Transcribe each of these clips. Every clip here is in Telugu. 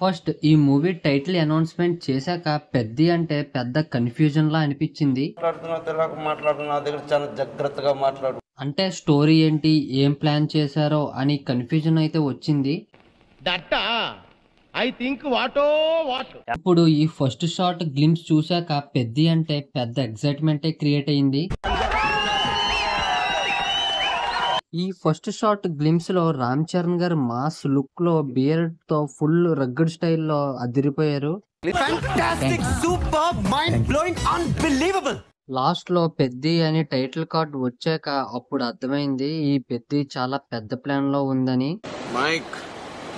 ఫస్ట్ ఈ మూవీ టైటిల్ అనౌన్స్మెంట్ చేశాక పెద్ది అంటే పెద్ద కన్ఫ్యూజన్ లా అనిపించింది. అంటే స్టోరీ ఏంటి, ఏం ప్లాన్ చేశారో అని కన్ఫ్యూజన్ అయితే వచ్చింది. ఇప్పుడు ఈ ఫస్ట్ షాట్ గ్లిమ్స్ చూశాక పెద్ది అంటే పెద్ద ఎక్సైట్మెంటే క్రియేట్ అయింది. ఈ ఫస్ట్ షాట్ గ్లిమ్స్ లో రామ్ చరణ్ గారు మాస్ లుక్ లో బియర్డ్ తో ఫుల్ రగ్గడ్ స్టైల్లో అదిరిపోయారు. లాస్ట్ లో పెద్ది అని టైటిల్ కార్డ్ వచ్చాక అప్పుడు అర్థమైంది ఈ పెద్ది చాలా పెద్ద ప్లాన్ లో ఉందని.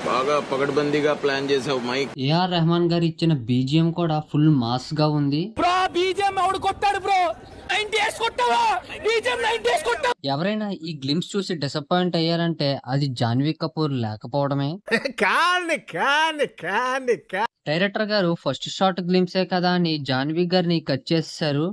బాగా పగడ్బందీగా ప్లాన్ చేసావు మైక్. ఏఆర్ రెహమాన్ గారు ఇచ్చిన బీజిఎం కూడా ఫుల్ మాస్ గా ఉంది. ఎవరైనా ఈ గ్లిమ్స్ చూసి డిసప్పాయింట్ అయ్యారంటే అది జాన్వీ కపూర్ లేకపోవడమే. డైరెక్టర్ గారు ఫస్ట్ షాట్ గ్లిమ్సే కదా అని జాన్వీ గారిని కట్ చేసేసారు.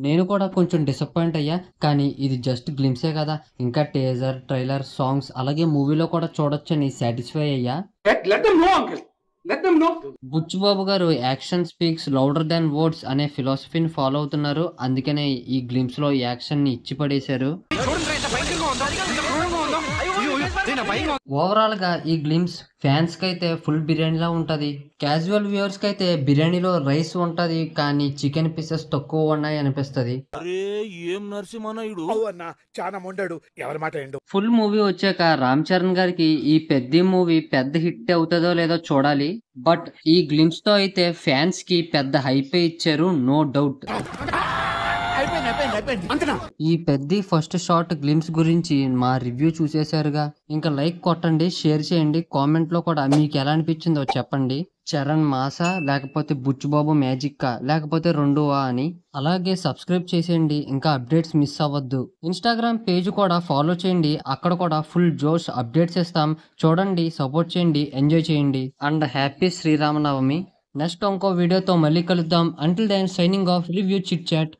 నేను కూడా కొంచెం డిసప్పాయింట్ అయ్యా, కానీ ఇది జస్ట్ గ్లిమ్సే కదా, ఇంకా టీజర్, ట్రైలర్, సాంగ్స్ అలాగే మూవీలో కూడా చూడొచ్చని సాటిస్ఫై అయ్యా. బుచ్చుబాబు గారు యాక్షన్ స్పీక్స్ లౌడర్ దాన్ వర్డ్స్ అనే ఫిలాసఫీని ఫాలో అవుతున్నారు. అందుకనే ఈ గ్లిమ్స్ లో యాక్షన్ ని ఇచ్చి పడేశారు. ఓవరాల్ గా ఈ గ్లిమ్స్ ఫ్యాన్స్ కి అయితే ఫుల్ బిర్యానీలా ఉంటది. క్యాజువల్ వ్యూవర్స్ కి అయితే బిర్యానీలో రైస్ ఉంటది కానీ చికెన్ పీసెస్ తక్కువ ఉన్నాయి అనిపిస్తది. ఫుల్ మూవీ వచ్చాక రామ్ చరణ్ గారికి ఈ పెద్ద మూవీ పెద్ద హిట్ అవుతుందో లేదో చూడాలి. బట్ ఈ గ్లిమ్స్ తో అయితే ఫ్యాన్స్ కి పెద్ద హైప్ ఇచ్చారు, నో డౌట్. ఈ పెద్ద ఫస్ట్ షాట్ గ్లిమ్స్ గురించి మా రివ్యూ చూసేశారుగా, ఇంకా లైక్ కొట్టండి, షేర్ చేయండి, కామెంట్ లో కూడా మీకు ఎలా అనిపించిందో చెప్పండి. చరణ్ మాసా లేకపోతే బుచ్చుబాబు మ్యాజిక్కా లేకపోతే రెండువా అని. అలాగే సబ్స్క్రైబ్ చేసేయండి, ఇంకా అప్డేట్స్ మిస్ అవ్వద్దు. ఇన్స్టాగ్రామ్ పేజ్ కూడా ఫాలో చేయండి, అక్కడ కూడా ఫుల్ జోష్ అప్డేట్స్ ఇస్తాం. చూడండి, సపోర్ట్ చేయండి, ఎంజాయ్ చేయండి. And happy Sri Rama Navami. నెక్స్ట్ ఇంకో వీడియోతో మళ్ళీ కలుద్దాం. Until then signing off, review chit chat.